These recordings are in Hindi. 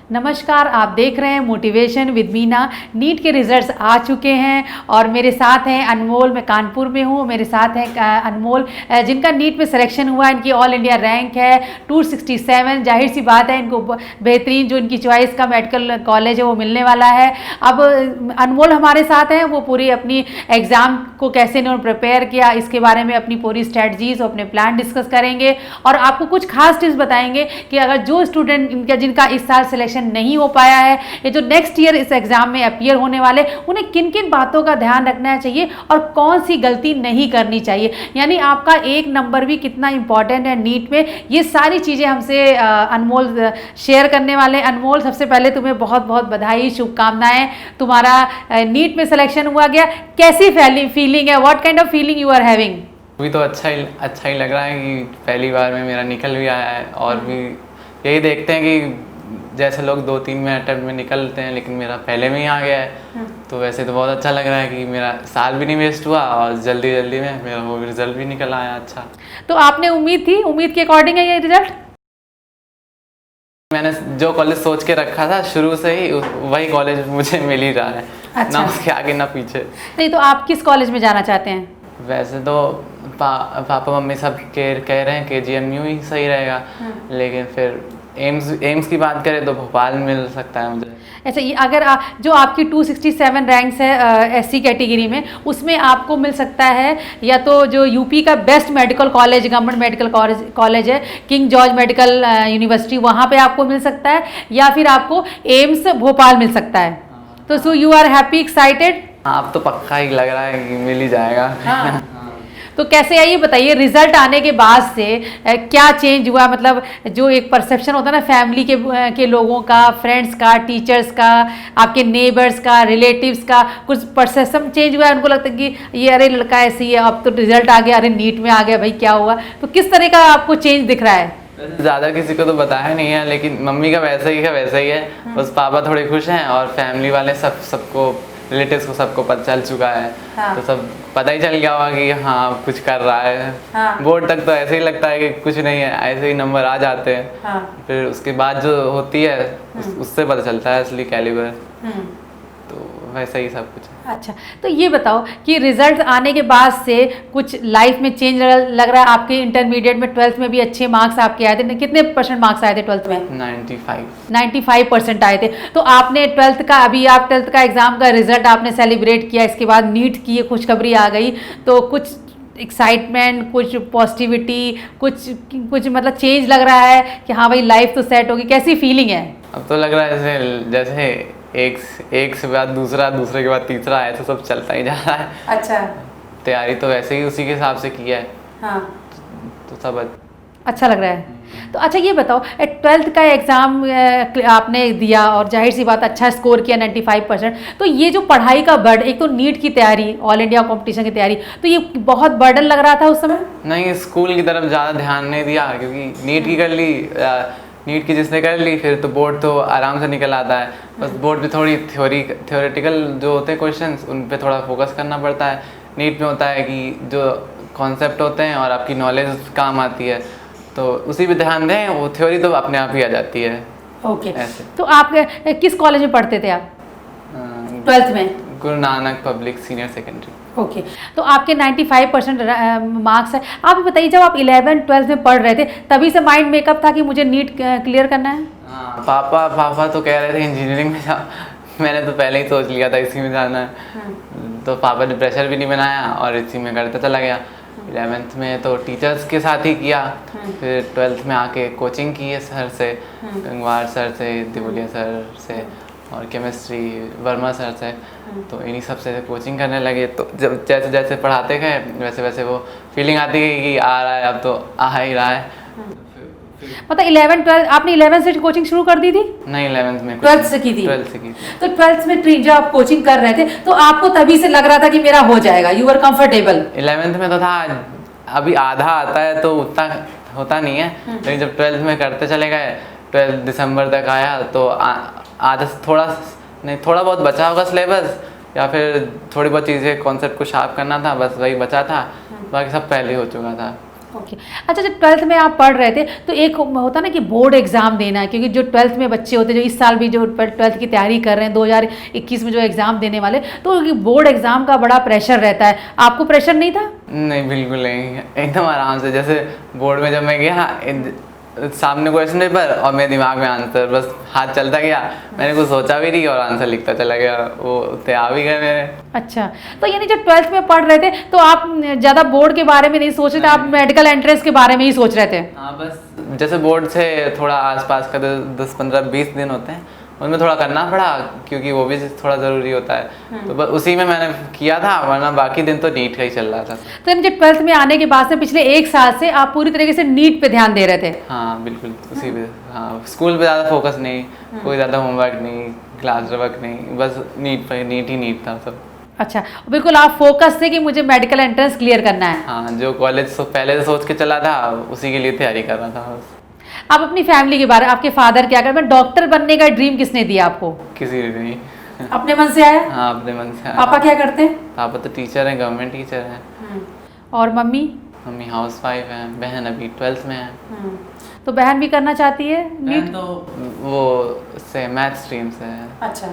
नमस्कार, आप देख रहे हैं मोटिवेशन विद मीना। नीट के रिजल्ट्स आ चुके हैं और मेरे साथ हैं अनमोल। मैं कानपुर में हूँ, मेरे साथ हैं अनमोल जिनका नीट में सिलेक्शन हुआ। इनकी ऑल इंडिया रैंक है 267। जाहिर सी बात है इनको बेहतरीन जो इनकी चॉइस का मेडिकल कॉलेज है वो मिलने वाला है। अब अनमोल हमारे साथ हैं, वो पूरी अपनी एग्ज़ाम को कैसे इन्होंने प्रिपेयर किया इसके बारे में अपनी पूरी स्ट्रैटेजीज और अपने प्लान डिस्कस करेंगे और आपको कुछ खास टिप्स बताएंगे कि अगर जो स्टूडेंट इनका जिनका इस साल सिलेक्शन नहीं हो पाया है, ये जो नेक्स्ट ईयर इस एग्जाम में अपीयर होने वाले, उन्हें किन किन बातों का ध्यान रखना चाहिए और कौन सी गलती नहीं करनी चाहिए। यानी आपका एक नंबर भी कितना इंपॉर्टेंट है नीट में, ये सारी चीज़ें हमसे अनमोल शेयर करने वाले। अनमोल, सबसे पहले तुम्हें बहुत बहुत बधाई, शुभकामनाएं। तुम्हारा नीट में सिलेक्शन हुआ गया, कैसी फीलिंग है? What kind of feeling you are having? अभी तो अच्छा ही लग रहा है कि पहली बार में मेरा निकल भी आया है। और भी यही देखते हैं कि जैसे लोग 2-3 मिनट में निकलते हैं, लेकिन मेरा पहले में ही आ गया है। तो वैसे तो बहुत अच्छा लग रहा है कि मेरा साल भी नहीं वेस्ट हुआ और जल्दी में मेरा वो रिजल्ट भी निकल आया अच्छा। तो आपने उम्मीद के अकॉर्डिंग है ये रिजल्ट? मैंने जो कॉलेज सोच के रखा था शुरू से ही, वही कॉलेज मुझे मिल ही रहा है। अच्छा। ना उसके आगे ना पीछे। नहीं तो आप किस कॉलेज में जाना चाहते हैं? वैसे तो पापा मम्मी सब कह रहे हैं KGMU ही सही रहेगा, लेकिन फिर एम्स की बात करें तो भोपाल में मिल सकता है मुझे। ऐसा ये अगर जो आपकी 267 रैंक्स है SC कैटेगरी में, उसमें आपको मिल सकता है या तो जो यूपी का best medical college, government medical college है किंग जॉर्ज मेडिकल यूनिवर्सिटी, वहाँ पे आपको मिल सकता है, या फिर आपको एम्स भोपाल मिल सकता है। तो so you are happy, excited? आप तो पक्का ही लग रहा है कि मिल ही जाएगा। हाँ। तो कैसे है ये बताइए, रिजल्ट आने के बाद से क्या चेंज हुआ? मतलब जो एक परसेप्शन होता है ना फैमिली के लोगों का, फ्रेंड्स का, टीचर्स का, आपके नेबर्स का, रिलेटिव्स का, कुछ परसेप्शन चेंज हुआ है? उनको लगता है कि ये अरे लड़का ऐसे ही है, अब तो रिजल्ट आ गया, अरे नीट में आ गया, भाई क्या हुआ? तो किस तरह का आपको चेंज दिख रहा है? ज़्यादा किसी को तो बताया नहीं है, लेकिन मम्मी का वैसा ही है। बस पापा थोड़े खुश हैं और फैमिली वाले सबको रिलेटिव्स को सबको पता चल चुका है। हाँ। तो सब पता ही चल गया होगा कि हाँ कुछ कर रहा है। हाँ। बोर्ड तक तो ऐसे ही लगता है कि कुछ नहीं है, ऐसे ही नंबर आ जाते हैं। हाँ। फिर उसके बाद जो होती है उससे पता चलता है असली कैलिबर। तो वैसा ही सब कुछ है। अच्छा, तो ये बताओ कि रिजल्ट आने के बाद से कुछ लाइफ में चेंज लग रहा है? आपके इंटरमीडिएट में 12th में भी अच्छे मार्क्स आपके आए थे, कितने % मार्क्स आए थे 12th में? 95% आए थे। तो आपने 12th का, अभी आप 12th का एग्जाम का रिजल्ट आपने सेलिब्रेट किया, इसके बाद नीट की खुशखबरी आ गई, तो कुछ एक्साइटमेंट, कुछ पॉजिटिविटी, कुछ मतलब चेंज लग रहा है कि हाँ भाई लाइफ तो सेट होगी, कैसी फीलिंग है? अब तो लग रहा है जैसे एक से बाद दूसरे के बाद तीसरा, ऐसा सब चलता ही जा रहा है। अच्छा। तैयारी तो वैसे ही उसी के हिसाब से किया है। हाँ। तो सब अच्छा लग रहा है। तो अच्छा ये बताओ, 12th का एग्ज़ाम आपने दिया और जाहिर सी बात अच्छा स्कोर किया 95%, तो ये जो पढ़ाई का बर्डन, एक तो नीट की तैयारी, ऑल इंडिया कॉम्पिटिशन की तैयारी, तो ये बहुत बर्डन लग रहा था उस समय? नहीं, स्कूल की तरफ ज़्यादा ध्यान नहीं दिया, क्योंकि नीट की कर ली, नीट की जिसने कर ली फिर तो बोर्ड तो आराम से निकल आता है। बस बोर्ड पे थोड़ी थ्योरेटिकल जो होते हैं क्वेश्चंस, उन पे थोड़ा फोकस करना पड़ता है। नीट में होता है कि जो कॉन्सेप्ट होते हैं और आपकी नॉलेज काम आती है, तो उसी पे ध्यान दें, वो थ्योरी तो अपने आप ही आ जाती है। ओके। तो आप किस कॉलेज में पढ़ते थे आप 12th में? Guru Nanak public senior secondary. Okay. तो आपके 95% मार्क्स है। आप बताइए, जब आप 11th-12th में पढ़ रहे थे, तभी से माइंड मेकअप था कि मुझे नीट क्लियर करना है? हाँ, पापा तो कह रहे थे इंजीनियरिंग में जा। मैंने तो पहले ही सोच लिया था इसी में जाना है। तो पापा ने प्रेशर भी नहीं बनाया और इसी में करता चला गया। 11th में तो टीचर्स के साथ ही किया, फिर 12th में आके कोचिंग की है सर से, गंगवार सर से, दिवलिया सर से और केमिस्ट्री वर्मा सर से। तो इन्हीं सब से कोचिंग करने लगे। तो जब जैसे जैसे पढ़ाते गए वैसे वैसे वो फीलिंग आती गई कि आ रहा है, अब तो आ ही रहा है। मतलब 11-12 आपने 11th से कोचिंग शुरू कर दी थी? नहीं, 11th में 12th से की थी। 12th से की। तो 12th में जब आप कोचिंग कर रहे थे तो आपको तभी से लग रहा था कि मेरा हो जाएगा, यू आर कंफर्टेबल? 11th में तो था, अभी आधा आता है तो उतना होता नहीं है, लेकिन जब 12th में करते चले गए, 12 दिसंबर तक आया तो आधा थोड़ा बहुत बचा होगा सिलेबस, या फिर थोड़ी बहुत चीज़ें कॉन्सेप्ट को शार्प करना था, बस वही बचा था, बाकी सब पहले हो चुका था। ओके। अच्छा, जब 12th में आप पढ़ रहे थे तो एक होता ना कि बोर्ड एग्ज़ाम देना है, क्योंकि जो 12th में बच्चे होते हैं जो इस साल भी जो 12th की तैयारी कर रहे हैं 2021 में जो एग्ज़ाम देने वाले, तो बोर्ड एग्ज़ाम का बड़ा प्रेशर रहता है। आपको प्रेशर नहीं था? नहीं, बिल्कुल नहीं, एकदम आराम से। जैसे बोर्ड में जब मैं गया, सामने क्वेश्चन पेपर और मेरे दिमाग में आंसर, बस हाथ चलता गया, मैंने कुछ सोचा भी नहीं और आंसर लिखता चला गया, वो उत्ते आ भी गए मेरे। अच्छा, तो यानी जब 12th में पढ़ रहे थे तो आप ज़्यादा बोर्ड के बारे में नहीं सोच रहे थे, आप मेडिकल एंट्रेंस के बारे में ही सोच रहे थे? हाँ, बस जैसे बोर्ड से थोड़ा आसपास का 10-15-20 दिन होते हैं, उनमें थोड़ा करना पड़ा क्योंकि वो भी थोड़ा ज़रूरी होता है, तो बस उसी में मैंने किया था, वरना बाकी दिन तो नीट का ही चल रहा था। तो यानी जब 12th में आने के बाद से पिछले 1 साल से आप पूरी तरीके से नीट पे ध्यान दे रहे थे? हाँ बिल्कुल, उसी पे। हाँ, स्कूल पे ज़्यादा फोकस नहीं, कोई ज़्यादा होमवर्क नहीं, क्लास वर्क नहीं, बस नीट पे, नीट ही नीट था सब। अच्छा, बिल्कुल आप फोकस थे कि मुझे मेडिकल एंट्रेंस क्लियर करना है। हाँ, जो कॉलेज पहले से सोच के चला था उसी के लिए तैयारी कर रहा था बस। आप अपनी फैमिली के बारे में, आपके फादर क्या करते हैं? डॉक्टर बनने का ड्रीम किसने दिया आपको? किसी ने नहीं। अपने मन से आया? हाँ, अपने मन से आया। पापा क्या करते हैं? पापा तो टीचर हैं, गवर्नमेंट टीचर हैं। और मम्मी? मम्मी हाउस वाइफ हैं, बहन अभी 12th में है। तो बहन भी करना चाहती है नीट? बहन तो वो से मैथ स्ट्रीम से है। अच्छा,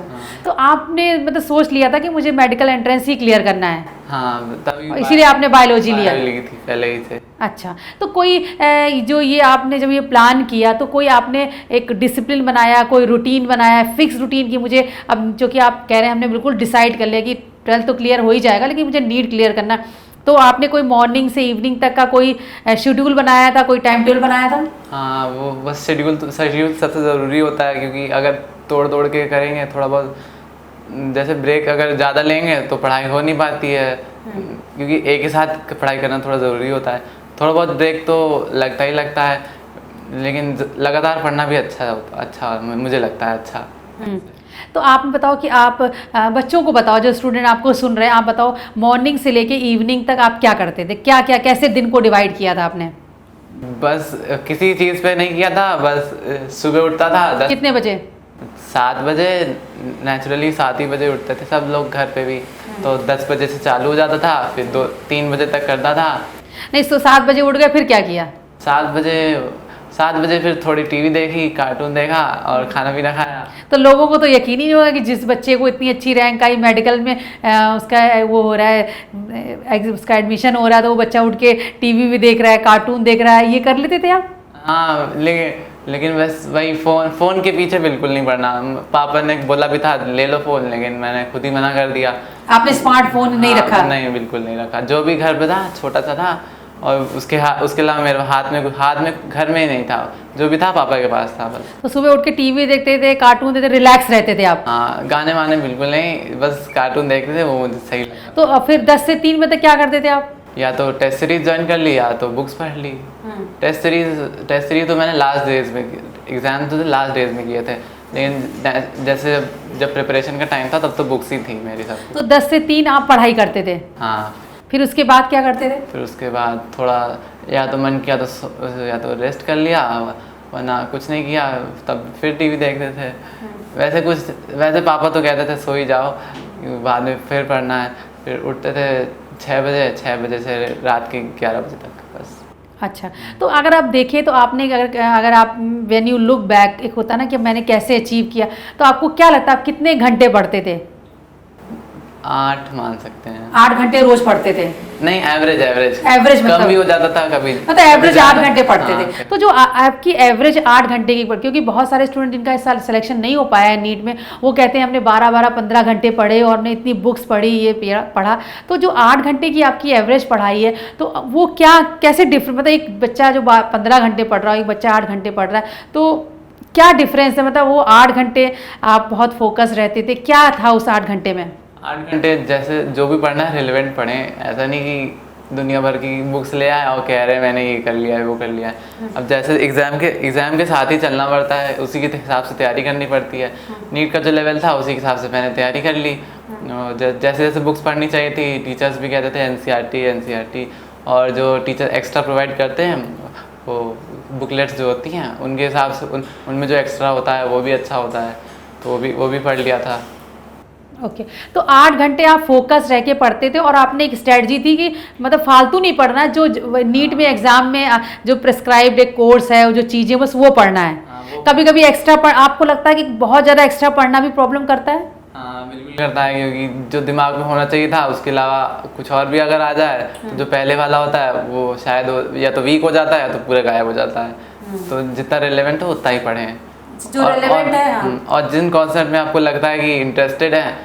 तो आपने मतलब सोच लिया था कि मुझे मेडिकल एंट्रेंस ही क्लियर करना है? हाँ, तभी इसीलिए आपने बायोलॉजी लिया? ली थी पहले ही से। अच्छा, तो कोई जो ये आपने जब ये प्लान किया तो कोई आपने एक डिसिप्लिन बनाया, कोई रूटीन बनाया, फिक्स रूटीन की मुझे, अब जो कि आप कह रहे हैं हमने बिल्कुल डिसाइड कर लिया कि 12th तो क्लियर हो ही जाएगा लेकिन मुझे नीट क्लियर करना, तो आपने कोई मॉर्निंग से इवनिंग तक का कोई शेड्यूल बनाया था, कोई टाइम टेबल बनाया था? हाँ, वो बस शेड्यूल सबसे ज़रूरी होता है, क्योंकि अगर तोड़ के करेंगे थोड़ा बहुत, जैसे ब्रेक अगर ज़्यादा लेंगे तो पढ़ाई हो नहीं पाती है, क्योंकि एक ही साथ पढ़ाई करना थोड़ा ज़रूरी होता है। थोड़ा बहुत ब्रेक तो लगता ही लगता है, लेकिन लगातार पढ़ना भी अच्छा मुझे लगता है अच्छा। तो आप बताओ कि आप बच्चों को बताओ, जो स्टूडेंट आपको सुन रहे हैं, आप बताओ मॉर्निंग से लेके इवनिंग तक आप क्या करते थे, क्या क्या कैसे दिन को डिवाइड किया था आपने? बस किसी चीज़ पे नहीं किया था, बस सुबह उठता था कितने बजे? 7 बजे, नेचुरली 7 ही बजे उठते थे सब लोग घर पे भी, तो 10 बजे से चालू हो जाता था, फिर 2-3 बजे तक करता था। नहीं, तो 7 बजे उठ गए, फिर क्या किया? 7 बजे फिर थोड़ी टीवी देखी, कार्टून देखा और खाना पीना खाया। तो लोगों को तो यकीन ही नहीं होगा कि जिस बच्चे को इतनी अच्छी रैंक आई मेडिकल में, उसका वो हो रहा है, उसका एडमिशन हो रहा है, तो वो बच्चा उठ के टीवी भी देख रहा है, कार्टून देख रहा है, ये कर लेते थे आप? हाँ, लेकिन बस वही फ़ोन के पीछे बिल्कुल नहीं पड़ना। पापा ने बोला भी था ले लो फ़ोन, लेकिन मैंने खुद ही मना कर दिया। आपने स्मार्टफोन नहीं रखा? नहीं, बिल्कुल नहीं रखा। जो भी घर पे था छोटा सा था, और उसके अलावा मेरे हाथ में घर में ही नहीं था, जो भी था पापा के पास था बस। तो सुबह उठ के टीवी देखते थे, कार्टून देखते, रिलैक्स रहते थे आप? हाँ, गाने वाने बिल्कुल नहीं, बस कार्टून देखते थे, वो मुझे सही लगा। तो फिर 10 से 3 बजे तक क्या करते थे आप? या तो टेस्ट सीरीज ज्वाइन कर ली, या तो बुक्स पढ़ ली। टेस्ट सीरीज तो मैंने लास्ट डेज में, एग्जाम तो लास्ट डेज में किए थे, लेकिन जैसे जब प्रिपरेशन का टाइम था तब तो बुक्स ही थी मेरी सब। तो 10 से 3 आप पढ़ाई करते थे? हाँ। फिर उसके बाद क्या करते थे? फिर उसके बाद थोड़ा या तो मन किया तो या तो रेस्ट कर लिया, वरना कुछ नहीं किया, तब फिर टीवी देखते थे। वैसे पापा तो कहते थे सो ही जाओ, बाद में फिर पढ़ना है। फिर उठते थे 6 बजे से रात के 11 बजे तक बस। अच्छा, तो अगर आप देखें तो आपने अगर आप व्हेन यू लुक बैक, एक होता ना कि मैंने कैसे अचीव किया, तो आपको क्या लगता है आप कितने घंटे पढ़ते थे? 8 मान सकते हैं। 8 घंटे रोज पढ़ते थे? नहीं, एवरेज मतलब कम भी हो जाता था कभी, मतलब एवरेज 8 घंटे पढ़ते थे। तो जो आपकी एवरेज 8 घंटे की, क्योंकि बहुत सारे स्टूडेंट जिनका इस साल सिलेक्शन नहीं हो पाया है नीट में, वो कहते हैं हमने 12-15 घंटे पढ़े और हमने इतनी बुक्स पढ़ी, ये पढ़ा। तो जो 8 घंटे की आपकी एवरेज पढ़ाई है, तो वो कैसे डिफरेंट, मतलब एक बच्चा जो 15 घंटे पढ़ रहा है, एक बच्चा 8 घंटे पढ़ रहा है, तो क्या डिफरेंस है? मतलब वो 8 घंटे आप बहुत फोकस रहते थे, क्या था उस 8 घंटे में? 8 घंटे जैसे जो भी पढ़ना है रिलेवेंट पढ़ें, ऐसा नहीं कि दुनिया भर की बुक्स ले आए और कह रहे हैं मैंने ये कर लिया है वो कर लिया है। अब जैसे एग्ज़ाम के साथ ही चलना पड़ता है, उसी के हिसाब से तैयारी करनी पड़ती है। नीट का जो लेवल था उसी के हिसाब से मैंने तैयारी कर ली। जैसे जैसे बुक्स पढ़नी चाहिए थी, टीचर्स भी कहते थे NCERT, और जो टीचर एक्स्ट्रा प्रोवाइड करते हैं वो बुकलेट्स जो होती हैं उनके हिसाब से उनमें जो एक्स्ट्रा होता है वो भी अच्छा होता है, तो वो भी पढ़ लिया था। ओके। तो 8 घंटे आप फोकस रह के पढ़ते थे और आपने एक स्ट्रेटजी थी कि मतलब फालतू नहीं पढ़ना, जो नीट में एग्जाम में जो प्रिस्क्राइब्ड एक कोर्स है, जो चीज़ें बस वो पढ़ना है। कभी कभी एक्स्ट्रा आपको लगता है कि बहुत ज़्यादा एक्स्ट्रा पढ़ना भी प्रॉब्लम करता है? हाँ बिल्कुल करता है, क्योंकि जो दिमाग में होना चाहिए था उसके अलावा कुछ और भी अगर आ जाए तो जो पहले वाला होता है वो शायद या तो वीक हो जाता है या तो पूरा गायब हो जाता है। तो जितना रिलेवेंट हो उतना ही पढ़ें, जो रिलेवेंट है। हाँ। और जिन कॉन्सेप्ट में आपको लगता है कि इंटरेस्टेड है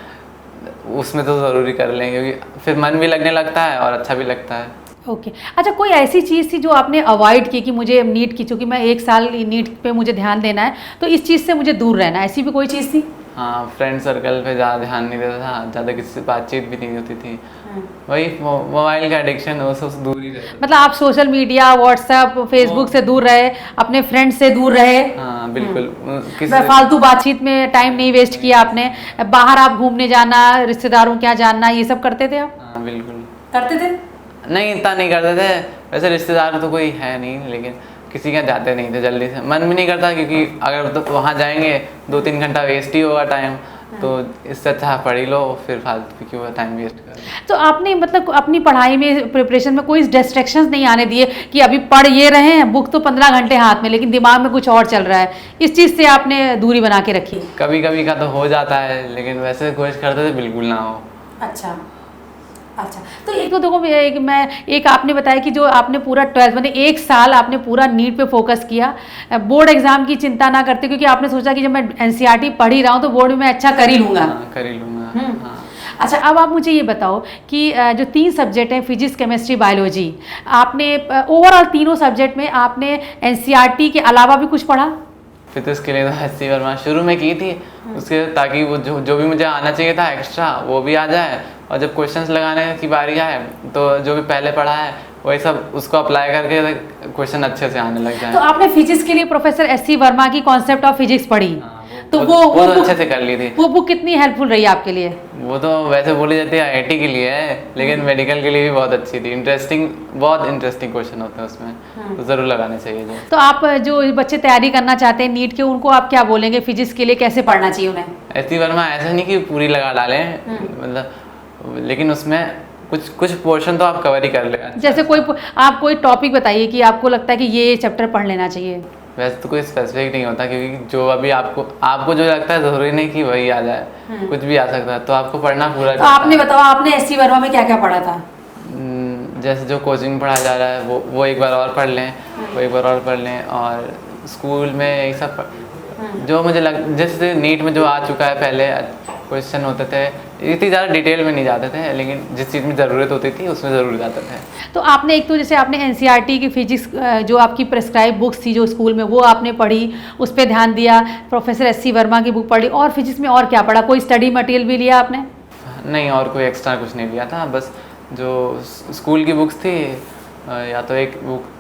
उसमें तो ज़रूरी कर लें, क्योंकि फिर मन भी लगने लगता है और अच्छा भी लगता है। ओके। अच्छा, कोई ऐसी चीज़ थी जो आपने अवॉइड की कि मुझे नीट की, चूँकि मैं 1 साल नीट पे मुझे ध्यान देना है तो इस चीज़ से मुझे दूर रहना है, ऐसी भी कोई चीज़ थी? हाँ, फ्रेंड सर्कल पे ज़्यादा ध्यान नहीं देता था, ज़्यादा किसी से बातचीत भी नहीं होती थी। वही मोबाइल का एडिक्शन, वो सब दूर ही रहता। मतलब आप सोशल मीडिया, व्हाट्सएप, फेसबुक से दूर रहे, अपने फ्रेंड से दूर रहे। हाँ बिल्कुल। फालतू बातचीत में टाइम नहीं वेस्ट किया आपने। बाहर आप घूमने जाना, रिश्तेदारों के यहाँ जानना, ये सब करते थे आप? हाँ बिल्कुल करते थे। नहीं, इतना नहीं करते थे, वैसे रिश्तेदार तो कोई है नहीं, लेकिन किसी के जाते नहीं थे जल्दी से, मन भी नहीं करता, क्योंकि अगर तो वहाँ जाएंगे 2-3 घंटा वेस्ट ही होगा टाइम, तो इससे अच्छा पढ़ ही लो, फिर फालतू क्यों टाइम वेस्ट कर। तो आपने मतलब अपनी पढ़ाई में, प्रिपरेशन में कोई डिस्ट्रैक्शंस नहीं आने दिए कि अभी पढ़ ये रहे हैं, बुक तो 15 घंटे हाथ में, लेकिन दिमाग में कुछ और चल रहा है, इस चीज़ से आपने दूरी बना के रखी? कभी कभी का तो हो जाता है, लेकिन वैसे कोशिश करते थे बिल्कुल ना हो। अच्छा अच्छा। तो एक तो देखो, एक आपने बताया कि जो आपने पूरा 12th मैंने 1 साल आपने पूरा नीट पे फोकस किया, बोर्ड एग्जाम की चिंता ना करते, क्योंकि आपने सोचा कि जब मैं एनसीईआरटी पढ़ ही रहा हूँ तो बोर्ड में मैं अच्छा कर ही लूँगा। हाँ, कर ही लूँगा। हाँ। अच्छा, अब आप मुझे ये बताओ कि जो 3 सब्जेक्ट हैं, फिजिक्स, केमिस्ट्री, बायोलॉजी, आपने ओवरऑल तीनों सब्जेक्ट में आपने एनसीईआरटी के अलावा भी कुछ पढ़ा? फिजिक्स के लिए तो एससी वर्मा शुरू में की थी, उसके ताकि वो जो भी मुझे आना चाहिए था एक्स्ट्रा वो भी आ जाए, और जब क्वेश्चंस लगाने की बारी आए तो जो भी पहले पढ़ा है वही सब उसको अप्लाई करके क्वेश्चन अच्छे से आने लग जाए। तो आपने फिजिक्स के लिए प्रोफेसर एससी वर्मा की कॉन्सेप्ट ऑफ फिजिक्स पढ़ी? तो वो अच्छे से कर ली थी। वो बुक कितनी हेल्पफुल रही आपके लिए? वो तो वैसे बोली जाती है आईआईटी के लिए है, लेकिन मेडिकल के लिए भी बहुत अच्छी थी, इंटरेस्टिंग, बहुत इंटरेस्टिंग क्वेश्चन होते हैं उसमें, तो ज़रूर लगाने चाहिए जो। तो आप जो बच्चे तैयारी करना चाहते हैं नीट के, उनको आप क्या बोलेंगे फिजिक्स के लिए, कैसे पढ़ना चाहिए उन्हें? एससी वर्मा ऐसा नहीं कि पूरी लगा डालें, मतलब लेकिन उसमें कुछ पोर्शन तो आप कवर ही कर ले। जैसे आप कोई टॉपिक बताइए कि आपको लगता है कि ये चैप्टर पढ़ लेना चाहिए। वैसे तो कोई स्पेसिफिक नहीं होता, क्योंकि जो अभी आपको जो लगता है ज़रूरी नहीं कि वही आ जाए, कुछ भी आ सकता है, तो आपको पढ़ना पूरा। तो आपने बताओ, आपने एससी वर्मा में क्या क्या पढ़ा था? जैसे जो कोचिंग पढ़ाया जा रहा है वो एक बार और पढ़ लें, वो एक बार और पढ़ लें, और स्कूल में ये सब जो मुझे जैसे नीट में जो आ चुका है, पहले क्वेश्चन होते थे, इतनी ज़्यादा डिटेल में नहीं जाते थे, लेकिन जिस चीज़ में ज़रूरत होती थी उसमें ज़रूर जाते थे। तो आपने एक तो जैसे आपने एनसीईआरटी की फिजिक्स जो आपकी प्रेस्क्राइब बुक्स थी जो स्कूल में, वो आपने पढ़ी, उस पर ध्यान दिया, प्रोफेसर एससी वर्मा की बुक पढ़ी, और फिजिक्स में और क्या पढ़ा? कोई स्टडी मटेरियल भी लिया आपने? नहीं, और कोई एक्स्ट्रा कुछ नहीं लिया था, बस जो स्कूल की बुक्स थी, या तो एक बुक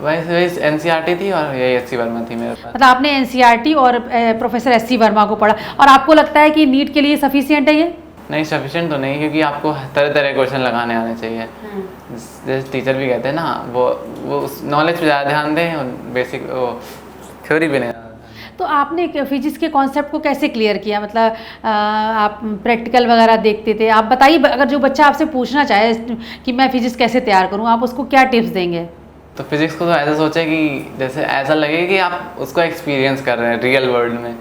वैसे एनसीईआरटी थी और ये एससी वर्मा थी मेरे पास। मतलब आपने एनसीईआरटी और प्रोफेसर एससी वर्मा को पढ़ा, और आपको लगता है कि नीट के लिए सफिशिएंट है ये? नहीं, सफिशिएंट तो नहीं, क्योंकि आपको तरह तरह क्वेश्चन लगाने आने चाहिए। जैसे टीचर भी कहते हैं ना, वो नॉलेज पे ज़्यादा ध्यान दें और बेसिक वो थ्योरी भी नहीं। तो आपने फिजिक्स के कॉन्सेप्ट को कैसे क्लियर किया? मतलब आप प्रैक्टिकल वगैरह देखते थे? आप बताइए, अगर जो बच्चा आपसे पूछना चाहे कि मैं फिजिक्स कैसे तैयार करूँ, आप उसको क्या टिप्स देंगे? तो फिजिक्स को तो ऐसा सोचे कि जैसे ऐसा लगे कि आप उसको एक्सपीरियंस कर रहे हैं रियल वर्ल्ड में,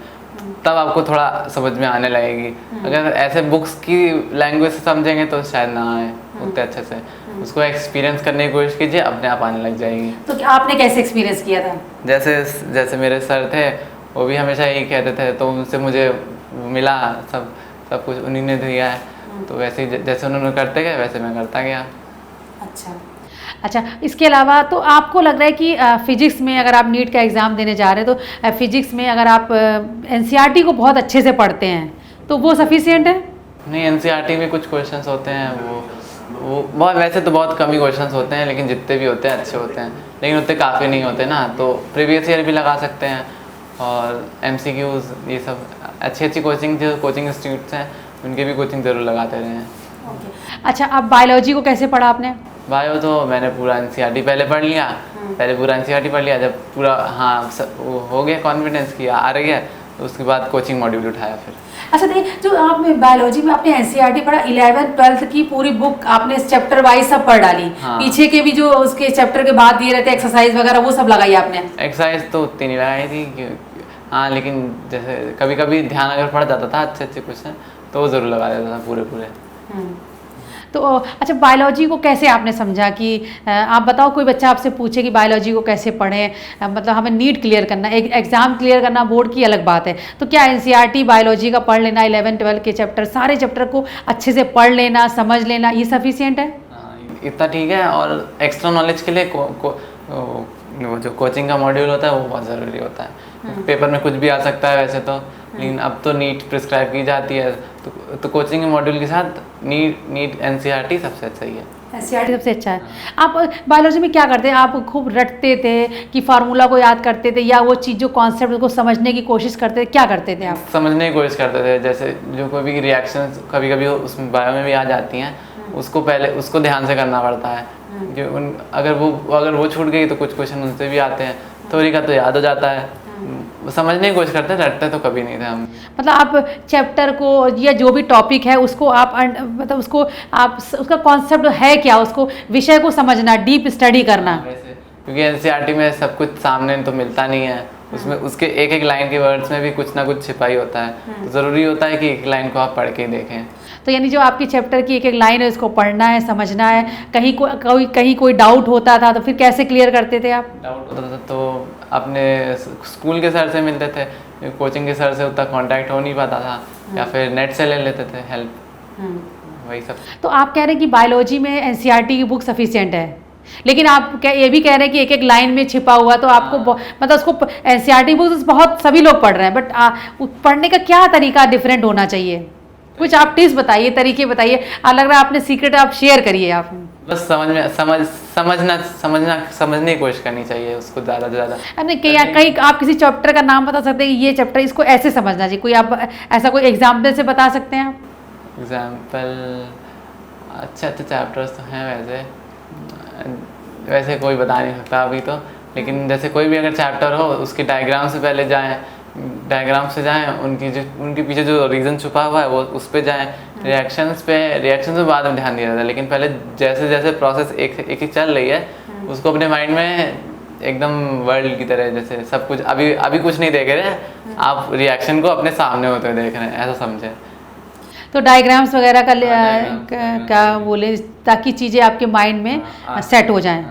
तब आपको थोड़ा समझ में आने लगेगी। अगर ऐसे बुक्स की लैंग्वेज से समझेंगे तो शायद ना आए उतने अच्छे से, उसको एक्सपीरियंस करने की कोशिश कीजिए, अपने आप आने लग जाएगी। तो आपने कैसे एक्सपीरियंस किया था? जैसे मेरे सर थे, वो भी हमेशा यही कहते थे, तो उनसे मुझे मिला सब कुछ उन्हीं ने दिया है, तो वैसे ही जैसे उन्होंने करते गए वैसे मैं करता गया। अच्छा, इसके अलावा तो आपको लग रहा है कि फिजिक्स में अगर आप नीट का एग्ज़ाम देने जा रहे हैं तो फिजिक्स में अगर आप एनसीईआरटी को बहुत अच्छे से पढ़ते हैं तो वो सफिशिएंट है? नहीं, एनसीईआरटी में कुछ क्वेश्चंस होते हैं, वो बहुत, वैसे तो बहुत कम ही क्वेश्चंस होते हैं, लेकिन जितने भी होते हैं अच्छे होते हैं, लेकिन उतने काफ़ी नहीं होते ना, तो प्रीवियस ईयर भी लगा सकते हैं, और MCQs, ये सब अच्छी कोचिंग जो कोचिंग इंस्टीट्यूट्स हैं उनके भी कोचिंग ज़रूर लगाते रहे हैं। अच्छा, अब बायोलॉजी को कैसे पढ़ा आपने? बायो तो मैंने पूरा एनसीईआरटी पहले पढ़ लिया, जब पूरा हाँ हो गया कॉन्फिडेंस की आ रही है, तो उसके बाद कोचिंग मॉड्यूल उठाया फिर। अच्छा देखिए, जो आपने बायोलॉजी में आपने एनसीईआरटी पढ़ा, 11th 12th की पूरी बुक आपने चैप्टर वाइज सब पढ़ डाली। हाँ। पीछे के भी जो उसके चैप्टर के बाद दिए रहते एक्सरसाइज वगैरह वो सब लगाई आपने? एक्सरसाइज तो उतनी नहीं लगाई थी हाँ, लेकिन जैसे कभी कभी ध्यान अगर पड़ जाता था अच्छे अच्छे क्वेश्चन तो वो ज़रूर लगा देता था पूरे पूरे। तो अच्छा, बायोलॉजी को कैसे आपने समझा कि आप बताओ, कोई बच्चा आपसे पूछे कि बायोलॉजी को कैसे पढ़ें, मतलब हमें नीट क्लियर करना, एक एग्ज़ाम क्लियर करना बोर्ड की अलग बात है, तो क्या एनसीईआरटी बायोलॉजी का पढ़ लेना, 11 12 के चैप्टर सारे चैप्टर को अच्छे से पढ़ लेना, समझ लेना, ये सफिशिएंट है? इतना ठीक है। और एक्स्ट्रा नॉलेज के लिए वो जो कोचिंग का मॉड्यूल होता है वो बहुत ज़रूरी होता है। पेपर में कुछ भी आ सकता है वैसे तो, लेकिन अब तो नीट प्रिस्क्राइब की जाती है तो कोचिंग के मॉड्यूल के साथ नीट एनसीईआरटी सबसे अच्छा ही है। एनसीईआरटी सबसे अच्छा है। आप बायोलॉजी में क्या करते हैं? आप खूब रटते थे कि फार्मूला को याद करते थे, या वो चीज़ जो कॉन्सेप्ट को समझने की कोशिश करते थे, क्या करते थे आप? समझने की कोशिश करते थे। जैसे जो कोई भी रिएक्शन कभी कभी उसमें बायो में भी आ जाती हैं, उसको पहले उसको ध्यान से करना पड़ता है कि अगर वो छूट गई तो कुछ क्वेश्चन उनसे भी आते हैं, थ्योरी का तो याद हो जाता है। समझने की कोशिश करते हैं, रटते तो कभी नहीं थे हम। मतलब आप चैप्टर को या जो भी टॉपिक है उसको आप मतलब उसको आप उसका कॉन्सेप्ट है क्या, उसको विषय को समझना, डीप स्टडी करना। क्योंकि एनसीईआरटी में सब कुछ सामने तो मिलता नहीं है, उसमें उसके एक एक लाइन के वर्ड्स में भी कुछ ना कुछ छिपा ही होता है, तो ज़रूरी होता है कि एक लाइन को आप पढ़ के देखें। तो यानी जो आपकी चैप्टर की एक एक लाइन है उसको पढ़ना है, समझना है। कहीं कोई डाउट होता था तो फिर कैसे क्लियर करते थे आप? डाउट होता था तो अपने स्कूल के सर से मिलते थे, कोचिंग के सर से उतना कांटेक्ट हो नहीं पाता था, या फिर नेट से ले लेते थे हेल्प, वही सब। तो आप कह रहे हैं कि बायोलॉजी में एनसीईआरटी की बुक सफिशिएंट है, लेकिन आप ये भी कह रहे हैं कि एक एक लाइन में छिपा हुआ, तो आपको मतलब उसको एनसीईआरटी बुक बहुत सभी लोग पढ़ रहे हैं, बट पढ़ने का क्या तरीका डिफरेंट होना चाहिए? कुछ आप टिप्स बताइए, तरीके बताइए। लग रहा है आपने सीक्रेट आप शेयर करिए। आप बस समझने की कोशिश करनी चाहिए उसको ज़्यादा से ज़्यादा। नहीं, कहीं आप किसी चैप्टर का नाम बता सकते हैं कि ये चैप्टर इसको ऐसे समझना चाहिए, कोई आप ऐसा कोई एग्जाम्पल से बता सकते हैं आप? एग्जाम्पल अच्छे चैप्टर्स तो हैं वैसे कोई बता नहीं सकता अभी तो, लेकिन जैसे कोई भी अगर चैप्टर हो उसके डायग्राम से पहले जाएं, डायग्राम से जाएं, उनके पीछे जो रीज़न छुपा हुआ है वो उस पे जाएं। रिएक्शंस में बाद में ध्यान दिया जाता है, लेकिन पहले जैसे जैसे प्रोसेस एक चल रही है उसको अपने माइंड में एकदम वर्ल्ड की तरह, जैसे सब कुछ अभी कुछ नहीं देख रहे हैं आप, रिएक्शन को अपने सामने होते हुए देख रहे हैं, ऐसा समझे। तो डायग्राम्स वगैरह का बोले ताकि चीज़ें आपके माइंड में सेट हो जाएं।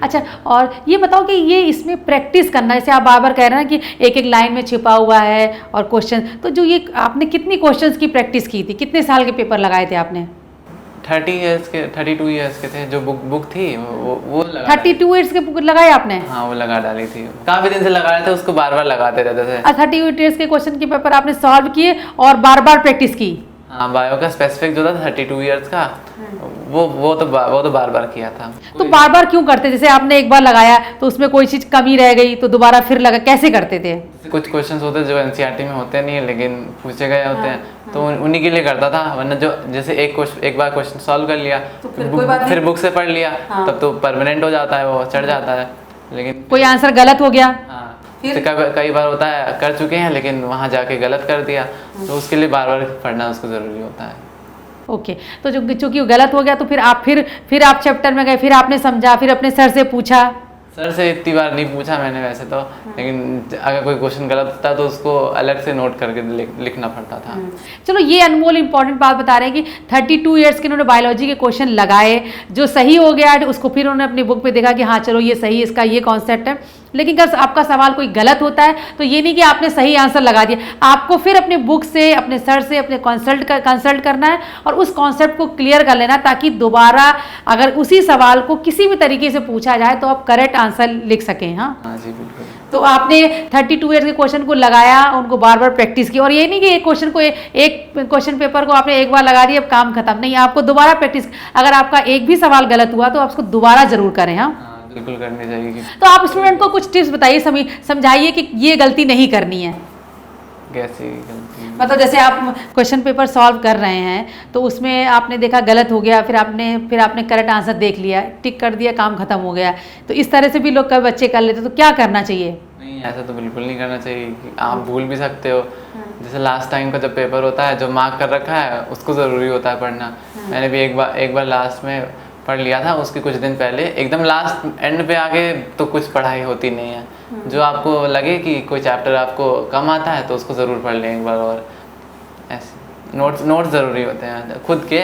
अच्छा, और ये बताओ कि ये इसमें प्रैक्टिस करना, जैसे आप बार बार कह रहे हैं कि एक एक लाइन में छिपा हुआ है और क्वेश्चन, तो जो ये आपने कितनी क्वेश्चंस की प्रैक्टिस की थी, कितने साल के पेपर लगाए थे आपने? 32 ईयर्स के थे जो बुक थी वो 32 ईयर्स के बुक लगाए आपने? हाँ, वो लगा डाली थी, काफ़ी दिन से लगा रहे थे उसको, बार बार लगाते रहते थे। 32 ईयर्स के क्वेश्चन के पेपर आपने सॉल्व किए और बार बार प्रैक्टिस की? हाँ, बायो का स्पेसिफिक जो था 32 ईयर्स का, वो तो बार बार किया था। तो बार बार क्यों करते? जैसे आपने एक बार लगाया तो उसमें कोई चीज़ कमी रह गई तो दोबारा फिर लगा, कैसे करते थे? कुछ क्वेश्चंस होते हैं जो एनसीईआरटी में होते नहीं है लेकिन पूछे गए होते हैं, तो उन्हीं के लिए करता था। वरना जो जैसे एक बार क्वेश्चन सॉल्व कर लिया तो फिर बुक से पढ़ लिया, तब तो परमानेंट हो जाता है, वो चढ़ जाता है। लेकिन कोई आंसर गलत हो गया, कई बार होता है कर चुके हैं लेकिन वहाँ जाके गलत कर दिया, तो उसके लिए बार बार पढ़ना उसको ज़रूरी होता है। ओके, तो जो चूँकि गलत हो गया तो फिर आप चैप्टर में गए, फिर आपने समझा, फिर अपने सर से पूछा? सर से इतनी बार नहीं पूछा मैंने वैसे तो, लेकिन अगर कोई क्वेश्चन गलत था तो उसको अलग से नोट करके लिखना पड़ता था। चलो, ये अनमोल इंपॉर्टेंट बात बता रहे हैं कि 32 ईयर्स के उन्होंने बायोलॉजी के क्वेश्चन लगाए, जो सही हो गया उसको फिर उन्होंने अपनी बुक पे देखा कि हाँ चलो ये सही, इसका ये कॉन्सेप्ट है। लेकिन अगर आपका सवाल कोई गलत होता है तो ये नहीं कि आपने सही आंसर लगा दिया, आपको फिर अपने बुक से, अपने सर से अपने कंसल्ट करना है और उस कॉन्सेप्ट को क्लियर कर लेना, ताकि दोबारा अगर उसी सवाल को किसी भी तरीके से पूछा जाए तो आप करेक्ट आंसर लिख सकें। हाँ जी, बिल्कुल। तो आपने 32 ईयर्स के क्वेश्चन को लगाया, उनको बार बार प्रैक्टिस की, और ये नहीं कि एक क्वेश्चन को एक क्वेश्चन पेपर को आपने एक बार लगा दिया अब काम खत्म, नहीं, आपको दोबारा प्रैक्टिस। अगर आपका एक भी सवाल गलत हुआ तो आप उसको दोबारा जरूर करें। हाँ, बिल्कुल करनी चाहिए। तो आप स्टूडेंट को कुछ टिप्स बताइए, समझाइए कि ये गलती नहीं करनी है। कैसी गलती? मतलब जैसे आप क्वेश्चन पेपर सॉल्व कर रहे हैं तो उसमें आपने देखा गलत हो गया, फिर आपने करेक्ट आंसर देख लिया, टिक कर दिया, काम खत्म हो गया, तो इस तरह से भी लोग कई बच्चे कर लेते, तो क्या करना चाहिए? नहीं, ऐसा तो बिल्कुल नहीं करना चाहिए कि आप भूल भी सकते हो। जैसे लास्ट टाइम का जब पेपर होता है, जो मार्क कर रखा है उसको ज़रूरी होता है पढ़ना। मैंने भी एक बार लास्ट में पढ़ लिया था, उसके कुछ दिन पहले एकदम लास्ट एंड पे आके तो कुछ पढ़ाई होती नहीं है। जो आपको लगे कि कोई चैप्टर आपको कम आता है तो उसको ज़रूर पढ़ लें एक बार। और ऐसे नोट्स ज़रूरी होते हैं खुद के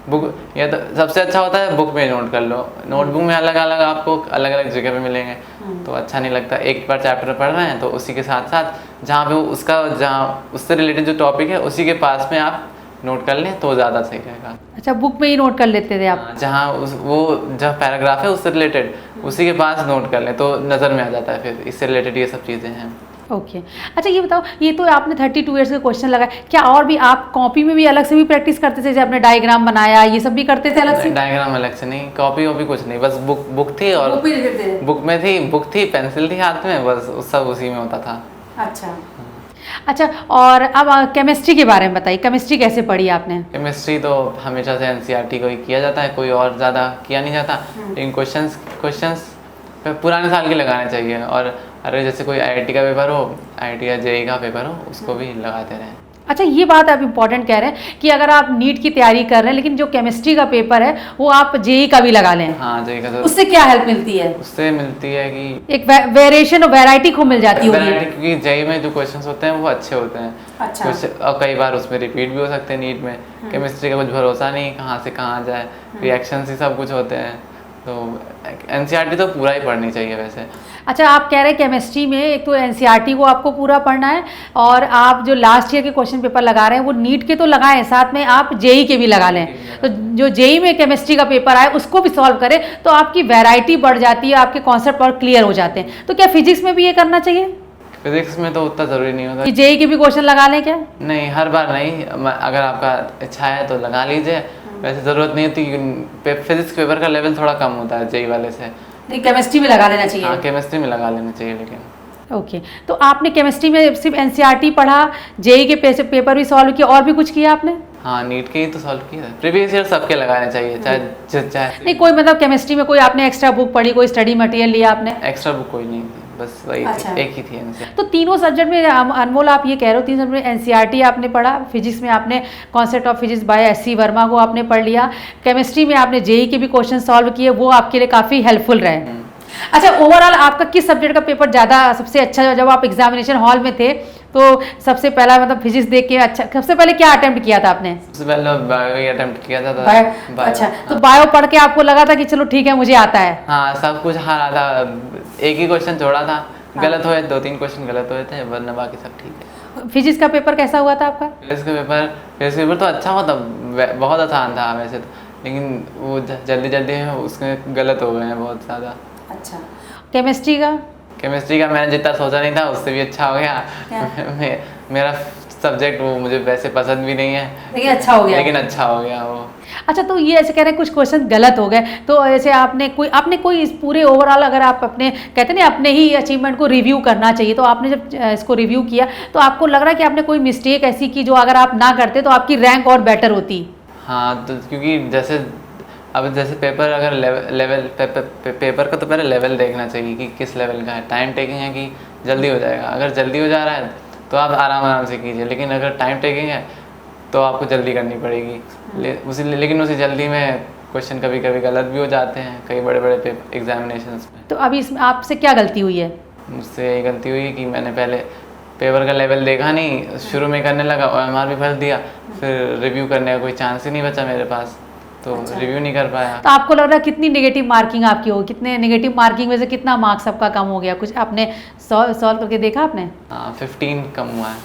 बुक, या तो सबसे अच्छा होता है बुक में नोट कर लो। नोटबुक में अलग अलग आपको अलग अलग जगह पे मिलेंगे तो अच्छा नहीं लगता। एक बार चैप्टर पढ़ रहे हैं तो उसी के साथ साथ जहाँ पे जहाँ उससे रिलेटेड जो टॉपिक है उसी के पास में आप नोट कर लें तो ज़्यादा सही रहेगा। अच्छा, बुक में ही नोट कर लेते थे आप? जहाँ वो जहाँ पैराग्राफ है उससे रिलेटेड उसी के पास नोट कर लें तो नज़र में आ जाता है, फिर इससे रिलेटेड ये सब चीज़ें हैं। ओके। अच्छा ये बताओ, ये तो आपने 32 ईयर्स का क्वेश्चन लगाया, क्या और भी आप कॉपी में भी अलग से भी प्रैक्टिस करते थे? जैसे आपने डायग्राम बनाया, ये सब भी करते थे अलग से? डायग्राम अलग से नहीं, कॉपी वॉपी कुछ नहीं, बस बुक थी और बुक थी, पेंसिल थी हाथ में, बस सब उसी में होता था। अच्छा, और अब केमिस्ट्री के बारे में बताइए, केमिस्ट्री कैसे पढ़ी आपने? केमिस्ट्री तो हमेशा से एनसीईआरटी को ही किया जाता है, कोई और ज़्यादा किया नहीं जाता। लेकिन क्वेश्चंस पुराने साल के लगाने चाहिए। और अरे जैसे कोई आईआईटी का पेपर हो, आईआईटी या जेईई का पेपर हो, उसको भी लगाते रहें। अच्छा, ये बात आप इम्पोर्टेंट कह रहे हैं कि अगर आप नीट की तैयारी कर रहे हैं लेकिन जो केमिस्ट्री का पेपर है वो आप जेईई का भी लगा लें। हाँ, जेईई का। उससे क्या हेल्प मिलती है? उससे मिलती है कि एक वेरिएशन और वैरायटी को मिल जाती होगी, क्योंकि जेईई में जो क्वेश्चंस होते हैं वो अच्छे होते हैं। अच्छा। और कई बार उसमें रिपीट भी हो सकते हैं नीट में। केमिस्ट्री का कुछ भरोसा नहीं कहाँ से कहाँ जाए, रिएक्शंस ही सब कुछ होते हैं, तो एनसीईआरटी तो पूरा ही पढ़नी चाहिए वैसे। अच्छा, आप कह रहे हैं केमिस्ट्री में एक तो एनसीईआरटी को आपको पूरा पढ़ना है और आप जो लास्ट ईयर के क्वेश्चन पेपर लगा रहे हैं वो नीट के तो लगाएं, साथ में आप जेईई के भी लगा लें। तो जो जेईई में केमिस्ट्री का पेपर आए उसको भी सॉल्व करें तो आपकी वैरायटी बढ़ जाती है, आपके कॉन्सेप्ट और क्लियर हो जाते हैं। तो क्या फिजिक्स में भी ये करना चाहिए? फिजिक्स में तो उतना ज़रूरी नहीं होता कि जेईई के भी क्वेश्चन लगा लें क्या? नहीं, हर बार नहीं, अगर आपका इच्छा है तो लगा लीजिए। वैसे ज़रूरत नहीं होती, फिजिक्स पेपर का लेवल थोड़ा कम होता है जेईई वाले से। केमिस्ट्री में लगा लेना चाहिए? हाँ, केमिस्ट्री में लगा लेना चाहिए। लेकिन ओके, तो आपने केमिस्ट्री में सिर्फ एनसीईआरटी पढ़ा, जेईई के पेपर भी सॉल्व किया, और भी कुछ किया आपने? हाँ, नीट के ही तो सॉल्व किया था। प्रीवियस ईयर सबके लगाने चाहिए, चाहे नहीं, कोई मतलब केमिस्ट्री में कोई आपने एक्स्ट्रा बुक पढ़ी, कोई स्टडी मटेरियल लिया आपने? एक्स्ट्रा बुक कोई नहीं थी, बस वही अच्छा। थी, एक ही थी एनसीईआरटी। तो तीनों सब्जेक्ट में अनमोल आप ये कह रहे हो, तीन सब्जेक्ट में एनसीईआरटी आपने पढ़ा, फिजिक्स में आपने concept of physics bye SC Verma को आपने पढ़ लिया, केमिस्ट्री में आपने जेईई के भी क्वेश्चन सॉल्व किए, वो आपके लिए काफ़ी हेल्पफुल रहे। अच्छा, ओवरऑल आपका किस सब्जेक्ट का पेपर ज़्यादा सबसे अच्छा, जब आप एग्जामिनेशन हॉल में थे तो सबसे पहला मतलब फिजिक्स देख के अच्छा, सबसे पहले क्या अटेम्प्ट किया था आपने? सबसे पहले बायो ही अटेम्प्ट किया था। बायो। अच्छा, तो बायो पढ़ के आपको लगा था कि चलो ठीक है मुझे आता है? हाँ, सब कुछ हारा था, एक ही क्वेश्चन छोड़ा था, गलत हुए, 2-3 क्वेश्चन गलत हुए थे, वरना बाकी सब ठीक है। फिजिक्स का पेपर कैसा हुआ था आपका? फिजिक्स का पेपर तो अच्छा हुआ था, बहुत आसान था वैसे तो, लेकिन वो जल्दी में उसमें गलत हो गए हैं बहुत ज़्यादा। अच्छा, केमिस्ट्री का मैंने जितना सोचा नहीं था उससे भी अच्छा हो गया। मेरा सब्जेक्ट वो मुझे वैसे पसंद भी नहीं है, लेकिन अच्छा हो गया वो। अच्छा, तो ये ऐसे कह रहे हैं कुछ क्वेश्चन गलत हो गए, तो ऐसे आपने कोई इस पूरे ओवरऑल, अगर आप अपने कहते हैं ना अपने ही अचीवमेंट को रिव्यू करना चाहिए, तो आपने जब इसको रिव्यू किया तो आपको लग रहा है कि आपने कोई मिस्टेक ऐसी की जो अगर आप ना करते तो आपकी रैंक और बेटर होती? हाँ, तो क्योंकि जैसे पेपर अगर लेवल पेपर का तो पहले लेवल देखना चाहिए कि किस लेवल का है, टाइम टेकिंग है कि जल्दी हो जाएगा। अगर जल्दी हो जा रहा है तो आप आराम से कीजिए, लेकिन अगर टाइम टेकिंग है तो आपको जल्दी करनी पड़ेगी। लेकिन उसी जल्दी में क्वेश्चन कभी गलत भी हो जाते हैं कई बड़े एग्जामिनेशंस में। तो अभी इसमें आपसे क्या गलती हुई है? मुझसे यही गलती हुई कि मैंने पहले पेपर का लेवल देखा नहीं, शुरू में करने लगा, OMR भी भर दिया, फिर रिव्यू करने का कोई चांस ही नहीं बचा मेरे पास, तो रिव्यू नहीं कर पाया। तो आपको लग रहा है कितनी नेगेटिव मार्किंग आपकी होगी? कितने नेगेटिव मार्किंग में से कितना मार्क्स आपका कम हो गया? कुछ आपने सॉल्व करके देखा आपने? हाँ, 15 कम हुआ है।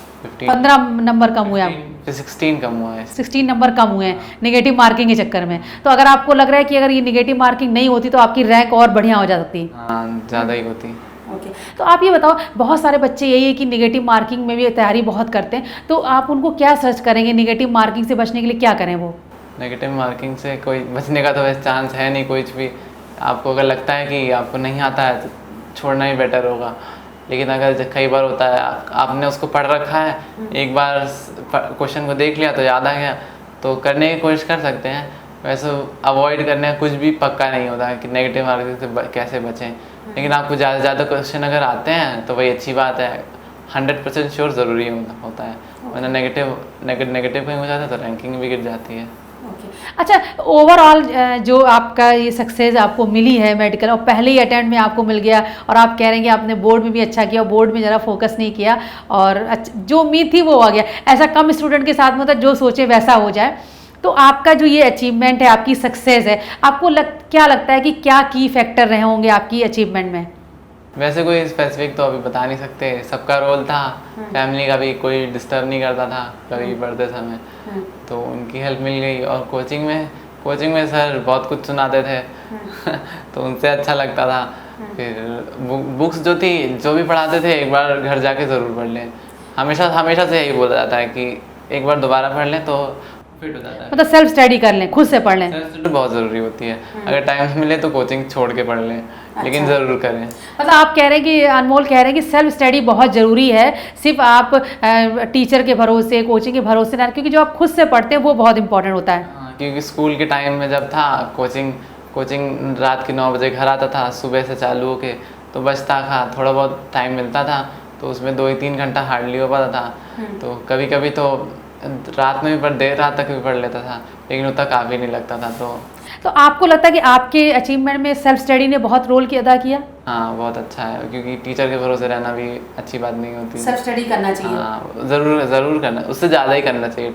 15 नंबर कम हुए आप? 16 कम हुआ है। 16 नंबर कम हुए हैं नेगेटिव मार्किंग के चक्कर में। तो अगर आपको लग रहा है कि अगर ये नेगेटिव मार्किंग नहीं होती तो आपकी रैंक और बढ़िया हो जा सकती? हाँ, ज़्यादा ही होती। ओके, तो आप ये बताओ, बहुत सारे बच्चे यही है कि नेगेटिव मार्किंग में भी तैयारी बहुत करते हैं, तो आप उनको क्या सर्च करेंगे? नेगेटिव मार्किंग से बचने के लिए क्या करें वो? नेगेटिव मार्किंग से कोई बचने का तो वैसे चांस है नहीं कुछ भी। आपको अगर लगता है कि आपको नहीं आता है तो छोड़ना ही बेटर होगा। लेकिन अगर कई बार होता है आपने उसको पढ़ रखा है, एक बार क्वेश्चन को देख लिया तो याद आ गया, तो करने की कोशिश कर सकते हैं। वैसे अवॉइड करने का कुछ भी पक्का नहीं होता है कि नेगेटिव मार्किंग से कैसे बचें, लेकिन आपको ज़्यादा से ज़्यादा क्वेश्चन अगर आते हैं तो वही अच्छी बात है। 100% श्योर ज़रूरी होता है, वरना नेगेटिव कहीं हो जाता है तो रैंकिंग भी गिर जाती है। अच्छा, ओवरऑल जो आपका ये सक्सेस आपको मिली है मेडिकल, और पहले ही अटेम्प्ट में आपको मिल गया, और आप कह रहे हैं कि आपने बोर्ड में भी अच्छा किया, बोर्ड में ज़रा फोकस नहीं किया और जो उम्मीद थी वो आ गया। ऐसा कम स्टूडेंट के साथ में होता है, जो सोचे वैसा हो जाए। तो आपका जो ये अचीवमेंट है, आपकी सक्सेस है, आपको क्या लगता है कि क्या की फैक्टर रहे होंगे आपकी अचीवमेंट में? वैसे कोई स्पेसिफिक तो अभी बता नहीं सकते, सबका रोल था, फैमिली का भी कोई डिस्टर्ब नहीं करता था कभी पढ़ते समय, तो उनकी हेल्प मिल गई। और कोचिंग में सर बहुत कुछ सुनाते थे तो उनसे अच्छा लगता था। फिर बुक्स जो भी पढ़ाते थे एक बार घर जाके ज़रूर पढ़ लें, हमेशा से यही बोला जाता है कि एक बार दोबारा पढ़ लें तो फिट हो जाता है। मतलब सेल्फ स्टडी कर लें, खुद से पढ़ लें। सेल्फ स्टडी बहुत ज़रूरी होती है, अगर टाइम मिले तो कोचिंग छोड़ के पढ़ लें, लेकिन ज़रूर करें। मतलब आप कह रहे हैं कि अनमोल कह रहे हैं कि सेल्फ स्टडी बहुत ज़रूरी है, सिर्फ आप टीचर के भरोसे, कोचिंग के भरोसे ना, क्योंकि जो आप खुद से पढ़ते हैं वो बहुत इंपॉर्टेंट होता है। क्योंकि स्कूल के टाइम में जब था कोचिंग रात के 9 बजे घर आता था, सुबह से चालू होके तो बचता था, थोड़ा बहुत टाइम मिलता था तो उसमें 2-3 घंटा हार्डली हो पाता था। तो कभी कभी तो रात में भी देर रात तक भी पढ़ लेता था, लेकिन उतना काफ़ी नहीं लगता था। तो आपको लगता है कि आपके अचीवमेंट में सेल्फ स्टडी ने बहुत रोल अदा किया? हाँ, बहुत अच्छा है, क्योंकि टीचर के भरोसे रहना भी अच्छी बात नहीं होती। सेल्फ स्टडी करना चाहिए। हाँ, ज़रूर करना, उससे ज़्यादा ही करना चाहिए।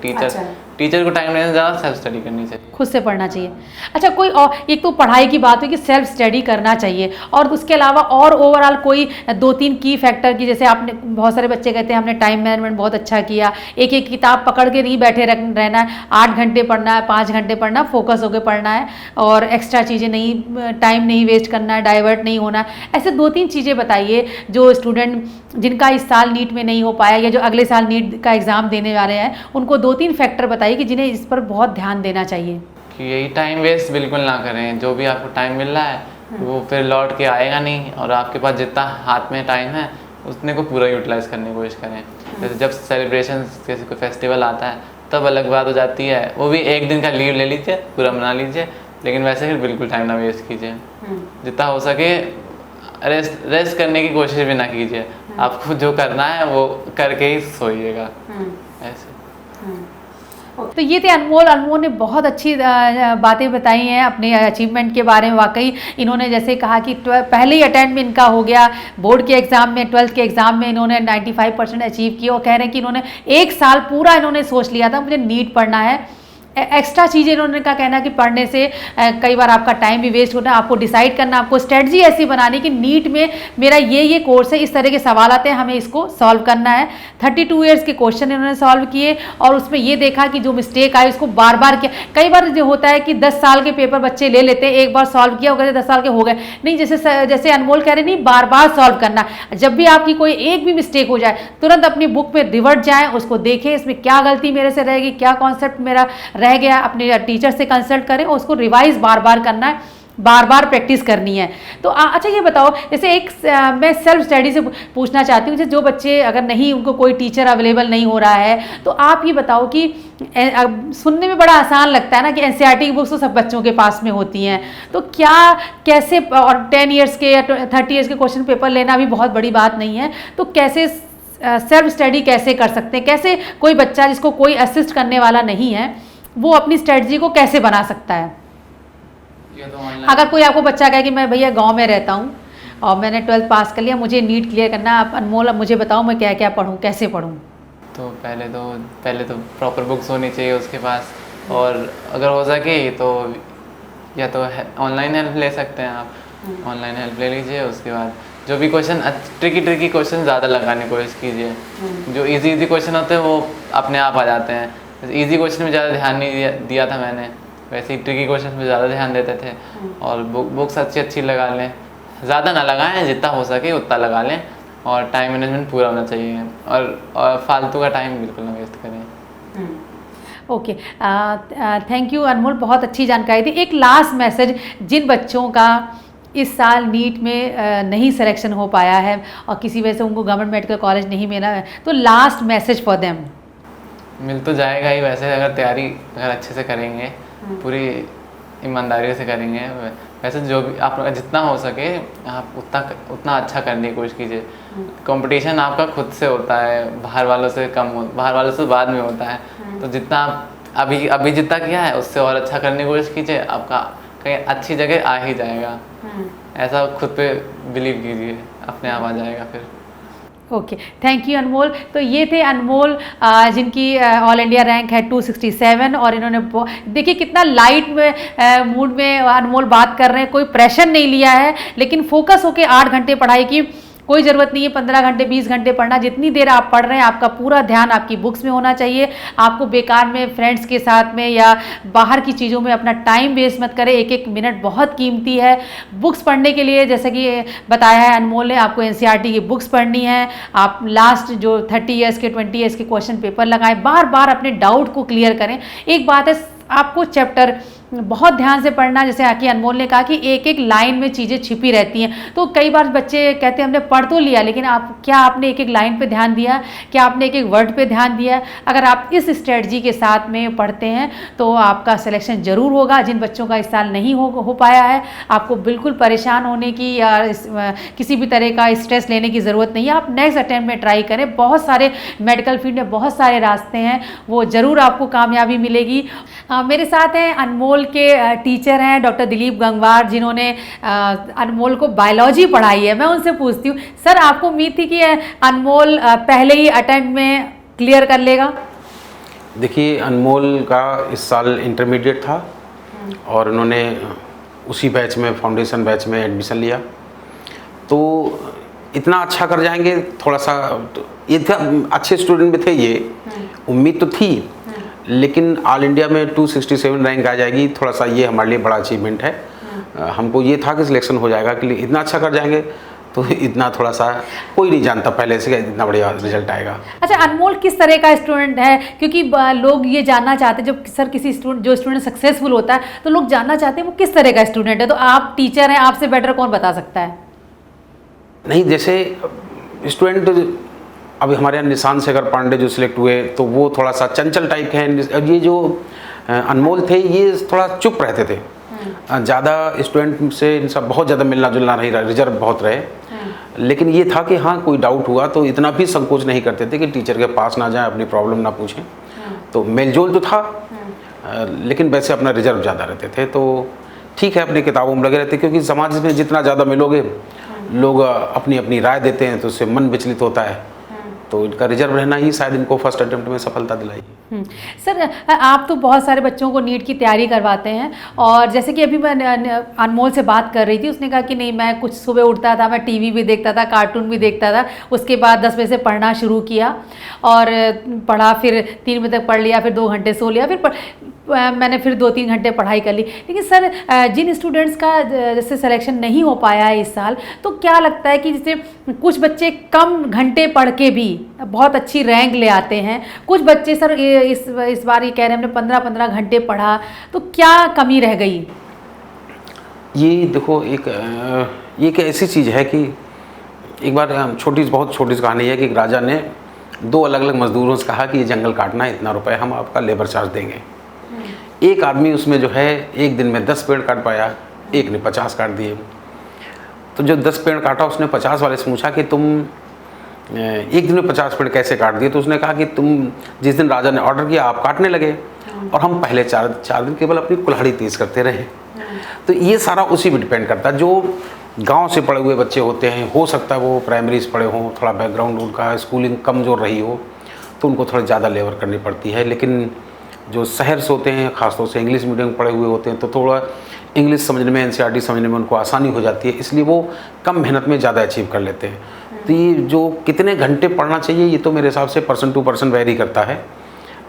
टीचर को टाइम देने ज़्यादा सेल्फ स्टडी करनी चाहिए, खुद से पढ़ना चाहिए। अच्छा, कोई और, एक तो पढ़ाई की बात हुई कि सेल्फ स्टडी करना चाहिए, और उसके अलावा और ओवरऑल कोई 2-3 की फैक्टर की, जैसे आपने बहुत सारे बच्चे कहते हैं हमने टाइम मैनेजमेंट बहुत अच्छा किया, एक किताब पकड़ के नहीं बैठे रहना है, 8 घंटे पढ़ना है, 5 घंटे पढ़ना, फोकस होकर पढ़ना है, और एक्स्ट्रा चीज़ें नहीं, टाइम नहीं वेस्ट करना है, डाइवर्ट नहीं होना। ऐसे 2-3 चीज़ें बताइए जो स्टूडेंट जिनका इस साल नीट में नहीं हो पाया या जो अगले साल नीट का एग्ज़ाम देने वाले हैं, उनको 2-3 फैक्टर बताइए कि जिन्हें इस पर बहुत ध्यान देना चाहिए। कि यही टाइम वेस्ट बिल्कुल ना करें, जो भी आपको टाइम मिल रहा है वो फिर लौट के आएगा नहीं, और आपके पास जितना हाथ में टाइम है उतने को पूरा यूटिलाइज करने की कोशिश करें। जैसे जब सेलिब्रेशन जैसे कोई फेस्टिवल आता है तब अलग बात हो जाती है, वो भी एक दिन का लीव ले लीजिए, पूरा मना लीजिए, लेकिन वैसे फिर बिल्कुल टाइम ना वेस्ट कीजिए। जितना हो सके रेस्ट करने की कोशिश भी ना कीजिए, आपको जो करना है वो करके ही सोइएगा ऐसे। तो ये थे अनमोल ने बहुत अच्छी बातें बताई हैं अपने अचीवमेंट के बारे में। वाकई इन्होंने जैसे कहा कि पहले ही अटेम्प्ट में इनका हो गया, बोर्ड के एग्ज़ाम में, 12th के एग्ज़ाम में इन्होंने 95% अचीव किया, और कह रहे हैं कि इन्होंने 1 साल पूरा इन्होंने सोच लिया था मुझे नीट पढ़ना है। एक्स्ट्रा चीज़ें इन्होंने का कहना कि पढ़ने से कई बार आपका टाइम भी वेस्ट होता है, आपको डिसाइड करना, आपको स्ट्रेटजी ऐसी बनानी कि नीट में मेरा ये कोर्स है, इस तरह के सवाल आते हैं, हमें इसको सॉल्व करना है। 32 ईयर्स के क्वेश्चन इन्होंने सॉल्व किए, और उसमें ये देखा कि जो मिस्टेक आई उसको बार बार किया। कई बार जो होता है कि 10 साल के पेपर बच्चे ले लेते हैं, एक बार सॉल्व किया, वो कहते 10 साल के हो गए, नहीं, जैसे अनमोल कह रहे नहीं, बार बार सॉल्व करना। जब भी आपकी कोई एक भी मिस्टेक हो जाए तुरंत अपनी बुक में रिवर्ट जाएँ, उसको देखें इसमें क्या गलती मेरे से रहेगी, क्या कॉन्सेप्ट मेरा रह गया, अपने टीचर से कंसल्ट करें, और उसको रिवाइज बार बार करना है, बार बार प्रैक्टिस करनी है। तो अच्छा ये बताओ, जैसे मैं सेल्फ स्टडी से पूछना चाहती हूँ, जो बच्चे अगर नहीं, उनको कोई टीचर अवेलेबल नहीं हो रहा है, तो आप ये बताओ कि सुनने में बड़ा आसान लगता है ना कि एनसीईआरटी की बुक्स तो सब बच्चों के पास में होती हैं, तो कैसे, और 10 ईयर्स के या 30 ईयर्स के क्वेश्चन पेपर लेना भी बहुत बड़ी बात नहीं है, तो कैसे सेल्फ स्टडी कैसे कर सकते हैं? कैसे कोई बच्चा जिसको कोई असिस्ट करने वाला नहीं है वो अपनी स्ट्रेटजी को कैसे बना सकता है? तो अगर कोई आपको बच्चा कहे कि मैं भैया गांव में रहता हूं और मैंने 12th पास कर लिया, मुझे नीट क्लियर करना, आप अनमोल अब मुझे बताओ मैं क्या क्या पढूं, कैसे पढूं? तो पहले तो प्रॉपर बुक्स होनी चाहिए उसके पास, और अगर हो सके तो या तो ऑनलाइन हेल्प ले सकते हैं आप, ऑनलाइन हेल्प ले लीजिए। उसके बाद जो भी क्वेश्चन ट्रिकी क्वेश्चन ज़्यादा लगाने की कोशिश कीजिए, जो इजी क्वेश्चन होते हैं वो अपने आप आ जाते हैं। इजी क्वेश्चन में ज़्यादा ध्यान नहीं दिया था मैंने, वैसे ही ट्रिकी क्वेश्चन में ज़्यादा ध्यान देते थे। और बुक्स अच्छी लगा लें, ज़्यादा ना लगाएं, जितना हो सके उतना लगा लें, और टाइम मैनेजमेंट पूरा होना चाहिए, और फालतू का टाइम बिल्कुल ना वेस्ट करें। ओके, थैंक यू अनमोल, बहुत अच्छी जानकारी थी। एक लास्ट मैसेज जिन बच्चों का इस साल नीट में नहीं सिलेक्शन हो पाया है और किसी वजह से उनको गवर्नमेंट मेडिकल कॉलेज नहीं मिला है, तो लास्ट मैसेज फॉर देम? मिल तो जाएगा ही, वैसे अगर तैयारी अगर अच्छे से करेंगे, पूरी ईमानदारी से करेंगे, वैसे जो भी आप जितना हो सके आप उतना अच्छा करने की कोशिश कीजिए। कंपटीशन आपका खुद से होता है, बाहर वालों से बाहर वालों से बाद में होता है। तो जितना आप अभी जितना किया है उससे और अच्छा करने की कोशिश कीजिए, आपका कहीं अच्छी जगह आ ही जाएगा। ऐसा खुद पे बिलीव कीजिए, अपने आप आ जाएगा फिर। ओके, थैंक यू अनमोल। तो ये थे अनमोल जिनकी ऑल इंडिया रैंक है 267 और इन्होंने देखिए कितना लाइट में मूड में अनमोल बात कर रहे हैं, कोई प्रेशर नहीं लिया है, लेकिन फोकस होके 8 घंटे पढ़ाई की। कोई ज़रूरत नहीं है 15 घंटे 20 घंटे पढ़ना, जितनी देर आप पढ़ रहे हैं आपका पूरा ध्यान आपकी बुक्स में होना चाहिए। आपको बेकार में फ्रेंड्स के साथ में या बाहर की चीज़ों में अपना टाइम वेस्ट मत करें, एक एक मिनट बहुत कीमती है। बुक्स पढ़ने के लिए जैसे कि बताया है अनमोल ने, आपको NCERT की बुक्स पढ़नी है। आप लास्ट जो 30 ईयर्स के 20 ईयर्स के क्वेश्चन पेपर लगाएं, बार बार अपने डाउट को क्लियर करें। एक बात है, आपको चैप्टर बहुत ध्यान से पढ़ना, जैसे आके अनमोल ने कहा कि एक एक लाइन में चीज़ें छिपी रहती हैं। तो कई बार बच्चे कहते हैं हमने पढ़ तो लिया, लेकिन क्या आपने एक एक लाइन पे ध्यान दिया, क्या आपने एक एक वर्ड पे ध्यान दिया? अगर आप इस स्ट्रेटजी के साथ में पढ़ते हैं तो आपका सिलेक्शन ज़रूर होगा। जिन बच्चों का इस साल नहीं हो पाया है, आपको बिल्कुल परेशान होने की या किसी भी तरह का स्ट्रेस लेने की ज़रूरत नहीं है। आप नेक्स्ट अटैम्प्ट में ट्राई करें। बहुत सारे मेडिकल फील्ड में बहुत सारे रास्ते हैं, वो ज़रूर आपको कामयाबी मिलेगी। मेरे साथ हैं अनमोल के टीचर हैं डॉक्टर दिलीप गंगवार, जिन्होंने अनमोल को बायोलॉजी पढ़ाई है। मैं उनसे पूछती हूँ, सर आपको उम्मीद थी कि अनमोल पहले ही अटेम्प्ट में क्लियर कर लेगा? देखिए, अनमोल का इस साल इंटरमीडिएट था और उन्होंने उसी बैच में, फाउंडेशन बैच में एडमिशन लिया, तो इतना अच्छा कर जाएंगे, थोड़ा सा ये था, अच्छे स्टूडेंट में थे, ये उम्मीद तो थी, लेकिन ऑल इंडिया में 267 रैंक आ जाएगी, थोड़ा सा ये हमारे लिए बड़ा अचीवमेंट है। हमको ये था कि सिलेक्शन हो जाएगा, कि इतना अच्छा कर जाएंगे, तो इतना थोड़ा सा कोई नहीं जानता पहले से इतना बढ़िया रिजल्ट आएगा। अच्छा, अनमोल किस तरह का स्टूडेंट है? क्योंकि लोग ये जानना चाहते हैं, जब सर किसी स्टूडेंट सक्सेसफुल होता है तो लोग जानना चाहते हैं वो किस तरह का स्टूडेंट है। तो आप टीचर हैं, आपसे बेटर कौन बता सकता है? नहीं, जैसे स्टूडेंट अभी हमारे यहाँ निशान शेखर पांडे जो सिलेक्ट हुए, तो वो थोड़ा सा चंचल टाइप के हैं। ये जो अनमोल थे, ये थोड़ा चुप रहते थे, ज़्यादा स्टूडेंट से इनसा बहुत ज़्यादा मिलना जुलना नहीं रहा, रिजर्व बहुत रहे। लेकिन ये था कि हाँ, कोई डाउट हुआ तो इतना भी संकोच नहीं करते थे कि टीचर के पास ना जाएं, अपनी प्रॉब्लम ना पूछें। तो मेलजोल तो था, लेकिन वैसे अपना रिजर्व ज़्यादा रहते थे। तो ठीक है, अपनी किताबों में लगे रहते, क्योंकि समाज में जितना ज़्यादा मिलोगे, लोग अपनी अपनी राय देते हैं, तो उससे मन विचलित होता है। तो इनका रिजर्व रहना ही शायद इनको फर्स्ट अटेम्प्ट में सफलता दिलाई। सर, आप तो बहुत सारे बच्चों को नीट की तैयारी करवाते हैं, और जैसे कि अभी मैं अनमोल से बात कर रही थी, उसने कहा कि नहीं, मैं कुछ सुबह उठता था, मैं टीवी भी देखता था, कार्टून भी देखता था, उसके बाद 10 बजे से पढ़ना शुरू किया और पढ़ा, फिर 3 बजे तक पढ़ लिया, फिर 2 घंटे सो लिया, फिर मैंने फिर 2-3 घंटे पढ़ाई कर ली। लेकिन सर, जिन स्टूडेंट्स का जैसे सिलेक्शन नहीं हो पाया है इस साल, तो क्या लगता है कि जैसे कुछ बच्चे कम घंटे पढ़ के भी बहुत अच्छी रैंक ले आते हैं, कुछ बच्चे सर इस बार ये कह रहे हैं हमने 15-15 घंटे पढ़ा, तो क्या कमी रह गई? ये देखो, एक ऐसी चीज़ है कि एक बार बहुत छोटी सी कहानी है कि एक राजा ने 2 अलग अलग मजदूरों से कहा कि ये जंगल काटना है, इतना रुपए हम आपका लेबर चार्ज देंगे। एक आदमी उसमें जो है एक दिन में 10 पेड़ काट पाया, एक ने 50 काट दिए। तो जो 10 पेड़ काटा, उसने 50 वाले से पूछा कि तुम एक दिन में 50 पेड़ कैसे काट दिए? तो उसने कहा कि तुम जिस दिन राजा ने ऑर्डर किया आप काटने लगे, और हम पहले 4 दिन केवल अपनी कुल्हाड़ी तेज करते रहे। तो ये सारा उसी पर डिपेंड करता है। जो गांव से पढ़े हुए बच्चे होते हैं, हो सकता है वो प्राइमरी से पढ़े हों, थोड़ा बैकग्राउंड उनका स्कूलिंग कमज़ोर रही हो, तो उनको थोड़ा ज़्यादा लेबर करनी पड़ती है। लेकिन जो शहर से होते हैं, ख़ासतौर से इंग्लिश मीडियम पढ़े हुए होते हैं, तो थोड़ा इंग्लिश समझने में, NCERT समझने में उनको आसानी हो जाती है, इसलिए वो कम मेहनत में ज़्यादा अचीव कर लेते हैं। तो ये जो कितने घंटे पढ़ना चाहिए, ये तो मेरे हिसाब से पर्सन टू पर्सन वेरी करता है।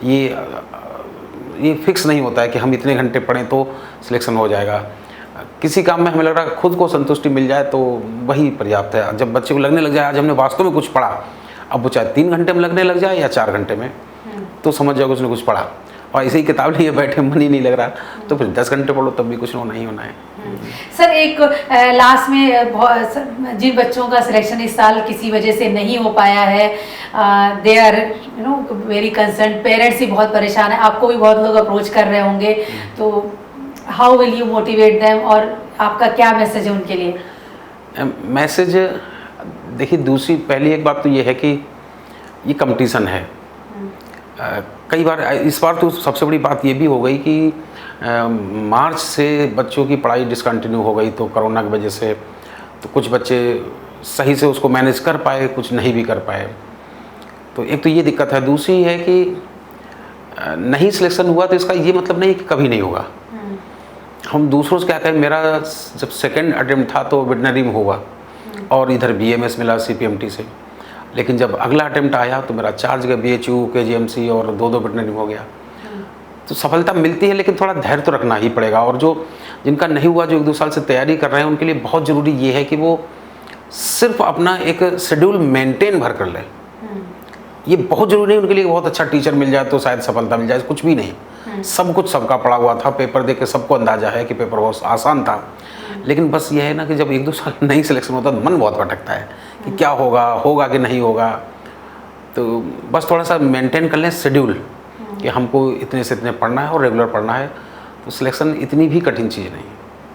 ये फिक्स नहीं होता है कि हम इतने घंटे पढ़ें तो सिलेक्शन हो जाएगा। किसी काम में हमें लग रहा है खुद को संतुष्टि मिल जाए तो वही पर्याप्त है। जब बच्चे को लगने लग जाए आज हमने वास्तव में कुछ पढ़ा, अब वो चाहे 3 घंटे में लगने लग जाए या 4 घंटे में, तो समझ जाओगे उसने कुछ पढ़ा। और ऐसे ही किताब लिए बैठे मन ही नहीं लग रहा, तो फिर 10 घंटे पढ़ो तब भी कुछ होना ही होना है। सर एक लास्ट में जिन बच्चों का सिलेक्शन इस साल किसी वजह से नहीं हो पाया है, they are very concern, parents भी बहुत परेशान है, आपको भी बहुत लोग अप्रोच कर रहे होंगे, तो how will you motivate them, और आपका क्या मैसेज है उनके लिए? मैसेज देखिए, दूसरी पहली एक बात तो ये है कि ये कंपटीशन है। कई बार इस बार तो सबसे बड़ी बात ये भी हो गई कि मार्च से बच्चों की पढ़ाई डिसकंटिन्यू हो गई, तो कोरोना की वजह से तो कुछ बच्चे सही से उसको मैनेज कर पाए, कुछ नहीं भी कर पाए, तो एक तो ये दिक्कत है। दूसरी है कि नहीं सिलेक्शन हुआ तो इसका ये मतलब नहीं कि कभी नहीं होगा। हम दूसरों से क्या कहें, मेरा जब सेकंड अटेम्प्ट था तो वेटनरी में हुआ और इधर BMS मिला CPMT से, लेकिन जब अगला अटेम्प्ट आया तो मेरा 4 जगह BHU, KGMC और 2 वेटनरी में हो गया। तो सफलता मिलती है, लेकिन थोड़ा धैर्य तो रखना ही पड़ेगा। और जो जिनका नहीं हुआ, जो 1-2 साल से तैयारी कर रहे हैं, उनके लिए बहुत ज़रूरी ये है कि वो सिर्फ अपना एक शेड्यूल मेंटेन भर कर लें। ये बहुत ज़रूरी है उनके लिए। बहुत अच्छा टीचर मिल जाए तो शायद सफलता मिल जाए, कुछ भी नहीं। सब कुछ सबका पड़ा हुआ था, पेपर देख के सबको अंदाजा है कि पेपर बहुत आसान था, लेकिन बस ये है ना कि जब 1-2 साल नहीं सिलेक्शन होता तो मन बहुत भटकता है कि क्या होगा, होगा कि नहीं होगा। तो बस थोड़ा सा मेंटेन कर लें शेड्यूल कि हमको इतने से इतने पढ़ना है और रेगुलर पढ़ना है, तो सिलेक्शन इतनी भी कठिन चीज़ नहीं,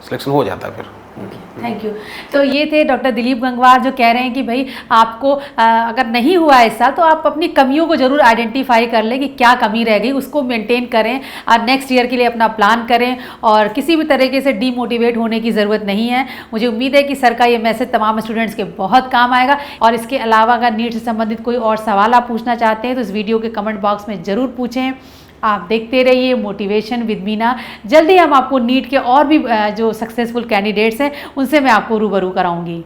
सिलेक्शन हो जाता है फिर। Thank you. तो ये थे डॉक्टर दिलीप गंगवार, जो कह रहे हैं कि भाई आपको अगर नहीं हुआ इस साल तो आप अपनी कमियों को ज़रूर आइडेंटिफाई कर लें कि क्या कमी रह गई, उसको मेंटेन करें और नेक्स्ट ईयर के लिए अपना प्लान करें, और किसी भी तरीके से डीमोटिवेट होने की ज़रूरत नहीं है। मुझे उम्मीद है कि सर का ये मैसेज तमाम स्टूडेंट्स के बहुत काम आएगा। और इसके अलावा अगर नीट से संबंधित कोई और सवाल आप पूछना चाहते हैं तो इस वीडियो के कमेंट बॉक्स में ज़रूर पूछें। आप देखते रहिए मोटिवेशन विद मीना। जल्दी हम आपको नीट के और भी जो सक्सेसफुल कैंडिडेट्स हैं उनसे मैं आपको रूबरू कराऊंगी।